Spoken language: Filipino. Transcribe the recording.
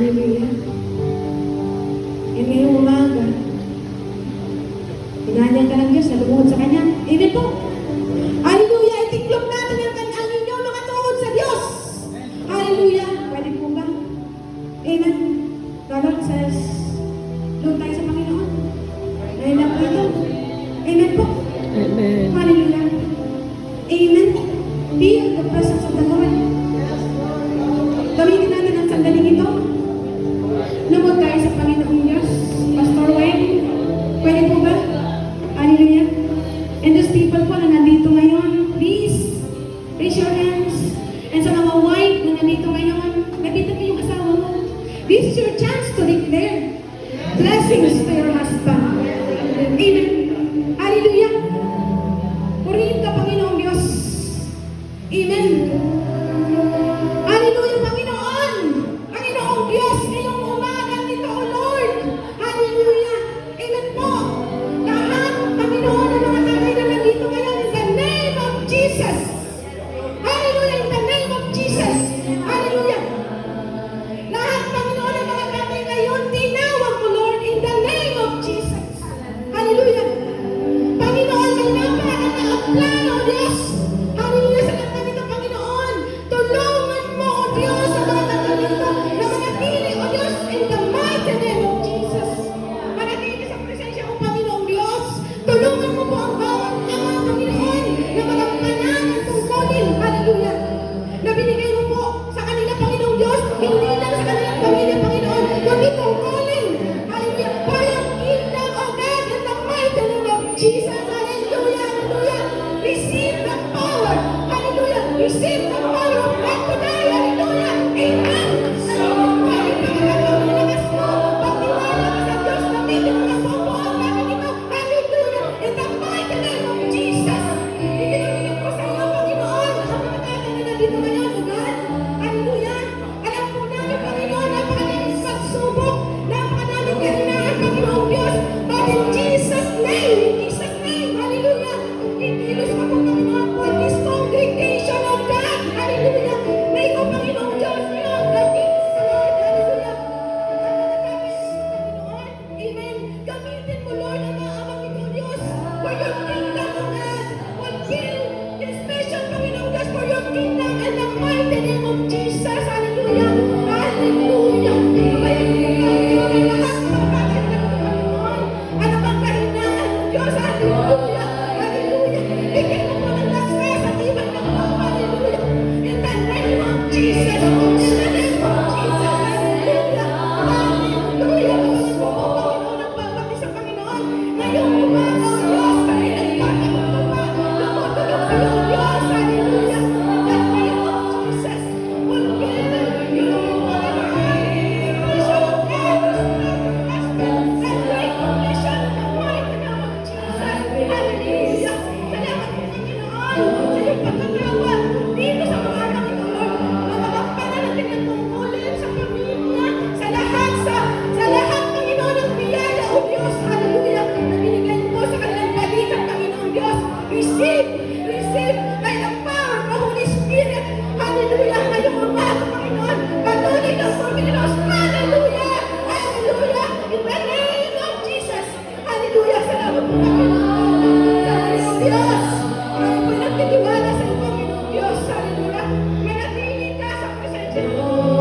Hallelujah. And ngayong umaga, hinahanyang ka ng Diyos na lumuhod sa Kanya. Amen po. Hallelujah. Itiklop natin ang inyong mga tuhod sa Diyos. Hallelujah. Pwede po ba? Amen. The Lord says, doon tayo sa Panginoon. Dahil lang po ito. Amen po. Amen. Hallelujah. Amen. Feel the presence of the Lord. Gamitin natin ang sandaling ito. Lumod tayo sa Panginoong Diyos. Pastor Wayne, pwede po ba? Hallelujah. And those people po na nandito ngayon, please, raise your hands. And sa mga wife na nandito ngayon, nandito po yung asawa mo. This is your chance to declare blessings to your husband. Amen. Hallelujah. Purihin ka, Panginoong Diyos. Amen. Hallelujah, Panginoon. Panginoong Diyos, ngayong umaga nito, O Lord. Hallelujah. Amen po. Lahat, Panginoon, ng mga tatay na nandito ngayon, in the name of Jesus. Hallelujah, in the name of Jesus. Hallelujah. Lahat, Panginoon, ng mga tatay ngayon, tinawag ko, Lord, in the name of Jesus. Hallelujah. Panginoon, may napakaganda ang plano, Diyos. Hallelujah, sa kanta nito, Panginoon. Tulungan mo, O Diyos, sa mga tatay nito na manatili, O Diyos, in the mighty name of Jesus. Manatili sa presensya mo, Panginoong Diyos. Tulungan mo po ang bawat ama, Panginoon, na magampanan ang tungkulin. Hallelujah. Na binigay mo po sa kanila, Panginoong Diyos, hindi lang sa kanilang pamilya, Panginoon, kundi tungkulin. Hallelujah. For your kingdom, O God, in the mighty name of Jesus. Hallelujah. Hallelujah. Receive the power. Hallelujah. Receive the power of God today. Hallelujah. Amen. Kahit pagkakalakas mo, pagtiwala ka sa Diyos, nabitin mo na po po ang namin ito. Hallelujah. In the mighty name of Jesus. Ibinibigyan ko sa iyo, Panginoon, ang mga tatay na nandito ngayon, O God. Hallelujah. Alam po namin, Panginoon, napakadaling pagsubok, napakadaling kahinahan, Panginoong Diyos. But in Jesus' name, hallelujah. Ikilos ka po, Panginoon, for this congregation of God. Hallelujah. Na ikaw, Panginoong Diyos, you are the King, Lord. Hallelujah. Panginoon, amen. Gamitin mo, Lord, ang mga amang ito, Diyos, for your kingdom, O God. Fulfill this mission, Panginoong Diyos, for your kingdom and the mighty name of Jesus. Hallelujah. Hallelujah. Pagpapayagan mo lahat, Panginoon. Ano bang kahinaan, Diyos? Hallelujah. Hallelujah. Bigyan mo po ng lakas at ibang ng mga hallelujah. In the name of Jesus. In the name of Jesus. Hallelujah. Hallelujah. Pagpapayagan mo po, Panginoon, ang bawat isang Panginoon. Ngayong umaga, O Diyos, kami nagpapagpapa. Lumutulog sa iyo, O Diyos. Hallelujah. In the name of Jesus. Fulfill your mission of God. And great commission in the mighty name of Jesus. Hallelujah. Salamat po, Panginoon, sa iyong pagkatawag dito sa mga anak ito, Lord. Mamagampanan natin ang tungkulin sa pamilya, sa lahat, Panginoon, ng biyaya, O Diyos. Hallelujah. Na binigay mo sa kanilang balikan, Panginoon Diyos. Receive by the power of the Holy Spirit. Hallelujah. Ngayong umaga, Panginoon, patuloy ng Panginoon. Hallelujah. Hallelujah. In the name of Jesus. Hallelujah. Salamat po, Panginoon. Panginoon Diyos. Ako po'y nagtitiwala sa iyo, Panginoon Diyos. Hallelujah. Manatili ka sa presensya mo.